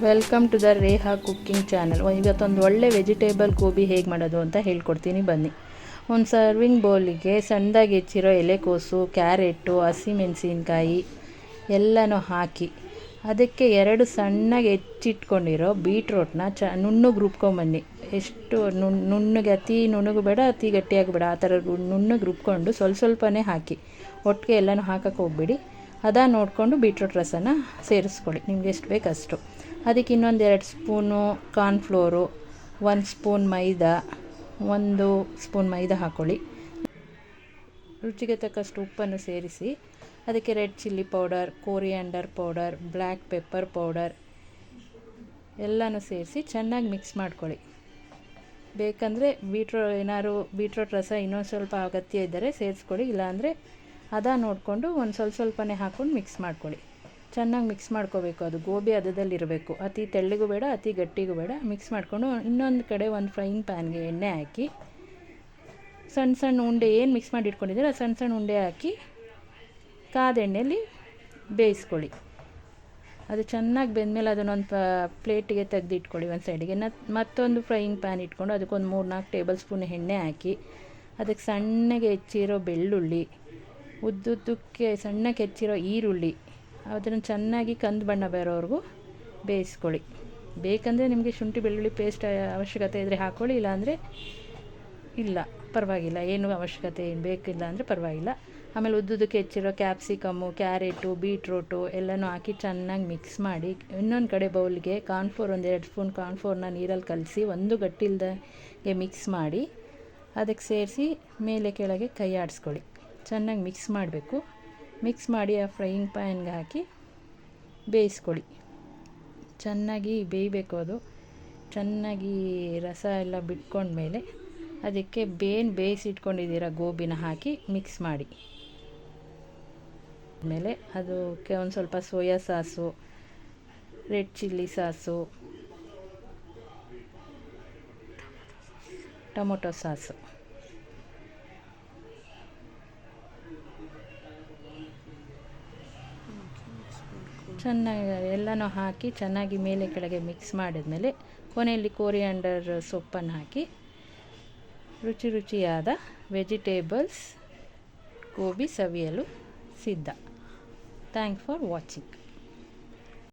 Welcome to the Reha cooking channel. ಇವತ್ತೊಂದು ಒಳ್ಳೆ vegetable gobi ಹೇಗೆ ಮಾಡೋದು ಅಂತ ಹೇಳ್ಕೊಡ್ತೀನಿ ಬನ್ನಿ. ಒಂದು ಸರ್ವಿಂಗ್ ಬೌಲಿಗೆ ಸಣ್ಣದಾಗಿ ಹೆಚ್ಚಿರೋ ಎಲೆಕೋಸು, ಕ್ಯಾರೆಟು, ಹಸಿಮೆಣಸಿನ್ಕಾಯಿ ಎಲ್ಲನೂ ಹಾಕಿ ಅದಕ್ಕೆ 2 ಸಣ್ಣಗೆ ಹೆಚ್ಚಿಟ್ಕೊಂಡಿರೋ ಬೀಟ್ರೋಟ್ನ ನುಣ್ಣಗೆ ರುಬ್ಕೊಂಬನ್ನಿ. ಎಷ್ಟು ನುಣ್ಣಗೆ, ಅತಿ ನುಣ್ಣಗೆ ಬೇಡ, ಅತಿ ಗಟ್ಟಿಯಾಗಿ ಬೇಡ, ಆ ಥರ ನುಣ್ಣಗೆ ರುಬ್ಕೊಂಡು ಸ್ವಲ್ಪನೇ ಹಾಕಿ, ಒಟ್ಟಿಗೆ ಎಲ್ಲನೂ ಹಾಕಕ್ಕೆ ಹೋಗ್ಬಿಡಿ. ನೋಡಿಕೊಂಡು ಬೀಟ್ರೋಟ್ ರಸನ ಸೇರಿಸ್ಕೊಳ್ಳಿ, ನಿಮ್ಗೆ ಎಷ್ಟು ಬೇಕು ಅಷ್ಟು. ಅದಕ್ಕೆ ಇನ್ನೊಂದು 2 ಸ್ಪೂನು ಕಾರ್ನ್ಫ್ಲೋರು, 1 ಸ್ಪೂನ್ ಮೈದಾ, 1 ಸ್ಪೂನ್ ಮೈದಾ ಹಾಕ್ಕೊಳ್ಳಿ. ರುಚಿಗೆ ತಕ್ಕಷ್ಟು ಉಪ್ಪನ್ನು ಸೇರಿಸಿ ಅದಕ್ಕೆ red chilli powder, coriander powder, black pepper powder ಎಲ್ಲನೂ ಸೇರಿಸಿ ಚೆನ್ನಾಗಿ ಮಿಕ್ಸ್ ಮಾಡ್ಕೊಳ್ಳಿ. ಬೇಕಂದರೆ ಬೀಟ್ರೋಟ್ ರಸ ಇನ್ನೊಂದು ಸ್ವಲ್ಪ ಅಗತ್ಯ ಇದ್ದರೆ ಸೇರಿಸ್ಕೊಳ್ಳಿ, ಇಲ್ಲಾಂದರೆ ನೋಡಿಕೊಂಡು ಒಂದು ಸ್ವಲ್ಪನೇ ಹಾಕ್ಕೊಂಡು ಮಿಕ್ಸ್ ಮಾಡ್ಕೊಳ್ಳಿ. ಚೆನ್ನಾಗಿ ಮಿಕ್ಸ್ ಮಾಡ್ಕೋಬೇಕು. ಅದು ಗೋಬಿ ಹದದಲ್ಲಿರಬೇಕು, ಅತಿ ತೆಳ್ಳಗೂ ಬೇಡ, ಅತಿ ಗಟ್ಟಿಗೂ ಬೇಡ. ಮಿಕ್ಸ್ ಮಾಡಿಕೊಂಡು ಇನ್ನೊಂದು ಕಡೆ ಒಂದು ಫ್ರೈಯಿಂಗ್ ಪ್ಯಾನ್ಗೆ ಎಣ್ಣೆ ಹಾಕಿ ಸಣ್ಣ ಉಂಡೆ ಏನು ಮಿಕ್ಸ್ ಮಾಡಿ ಇಟ್ಕೊಂಡಿದ್ದೀರ ಸಣ್ಣ ಉಂಡೆ ಹಾಕಿ ಕಾದ ಎಣ್ಣೆಯಲ್ಲಿ ಬೇಯಿಸ್ಕೊಳ್ಳಿ. ಅದು ಚೆನ್ನಾಗಿ ಬೆಂದಮೇಲೆ ಅದನ್ನೊಂದು ಪ್ಲೇಟಿಗೆ ತೆಗೆದಿಟ್ಕೊಳ್ಳಿ ಒಂದು ಸೈಡಿಗೆ. ಮತ್ತೊಂದು ಫ್ರೈಯಿಂಗ್ ಪ್ಯಾನ್ ಇಟ್ಕೊಂಡು ಅದಕ್ಕೊಂದು 3-4 ಟೇಬಲ್ ಸ್ಪೂನ್ ಎಣ್ಣೆ ಹಾಕಿ ಅದಕ್ಕೆ ಸಣ್ಣಗೆ ಹೆಚ್ಚಿರೋ ಬೆಳ್ಳುಳ್ಳಿ, ಉದ್ದುದ್ದಕ್ಕೆ ಸಣ್ಣಗೆ ಹೆಚ್ಚಿರೋ ಈರುಳ್ಳಿ, ಅದನ್ನು ಚೆನ್ನಾಗಿ ಕಂದು ಬಣ್ಣ ಬರೋವರೆಗೂ ಬೇಯಿಸ್ಕೊಳ್ಳಿ. ಬೇಕಂದರೆ ನಿಮಗೆ ಶುಂಠಿ ಬೆಳ್ಳುಳ್ಳಿ ಪೇಸ್ಟ್ ಅವಶ್ಯಕತೆ ಇದ್ದರೆ ಹಾಕ್ಕೊಳ್ಳಿ, ಇಲ್ಲಾಂದರೆ ಇಲ್ಲ ಪರವಾಗಿಲ್ಲ, ಏನು ಅವಶ್ಯಕತೆ ಏನು ಬೇಕಿಲ್ಲ ಅಂದರೆ ಪರವಾಗಿಲ್ಲ. ಆಮೇಲೆ ಉದ್ದುದಕ್ಕೆ ಹೆಚ್ಚಿರೋ ಕ್ಯಾಪ್ಸಿಕಮ್ಮು, ಕ್ಯಾರೆಟು, ಬೀಟ್ರೋಟು ಎಲ್ಲನೂ ಹಾಕಿ ಚೆನ್ನಾಗಿ ಮಿಕ್ಸ್ ಮಾಡಿ ಇನ್ನೊಂದು ಕಡೆ ಬೌಲ್ಗೆ ಕಾರ್ನ್ಫ್ಲೋರ್, 2 ಸ್ಪೂನ್ ಕಾರ್ನ್ಫ್ಲೋರ್ನ ನೀರಲ್ಲಿ ಕಲಸಿ ಒಂದು ಗಟ್ಟಿಲ್ದಾಗೆ ಮಿಕ್ಸ್ ಮಾಡಿ ಅದಕ್ಕೆ ಸೇರಿಸಿ ಮೇಲೆ ಕೆಳಗೆ ಕೈ ಆಡಿಸ್ಕೊಳ್ಳಿ. ಚೆನ್ನಾಗಿ ಮಿಕ್ಸ್ ಮಾಡಬೇಕು. ಮಿಕ್ಸ್ ಮಾಡಿ ಆ ಫ್ರೈಯಿಂಗ್ ಪ್ಯಾನ್ಗೆ ಹಾಕಿ ಬೇಯಿಸ್ಕೊಳ್ಳಿ. ಚೆನ್ನಾಗಿ ಬೇಯಬೇಕು. ಅದು ಚೆನ್ನಾಗಿ ರಸ ಎಲ್ಲ ಬಿಟ್ಕೊಂಡ್ಮೇಲೆ ಅದಕ್ಕೆ ಬೇಯಿಸಿಟ್ಕೊಂಡಿದ್ದೀರ ಗೋಬಿನ ಹಾಕಿ ಮಿಕ್ಸ್ ಮಾಡಿ. ಆಮೇಲೆ ಅದಕ್ಕೆ ಒಂದು ಸ್ವಲ್ಪ soya sauce, red chilli sauce, tomato sauce ಚೆನ್ನಾಗಿ ಎಲ್ಲನೂ ಹಾಕಿ ಚೆನ್ನಾಗಿ ಮೇಲೆ ಕೆಳಗೆ ಮಿಕ್ಸ್ ಮಾಡಿದ್ಮೇಲೆ ಕೊನೆಯಲ್ಲಿ ಕೋರಿಯಾಂಡರ್ ಸೊಪ್ಪನ್ನು ಹಾಕಿ ರುಚಿಯಾದ ವೆಜಿಟೇಬಲ್ಸ್ ಗೋಬಿ ಸವಿಯಲು ಸಿದ್ಧ. Thanks for watching.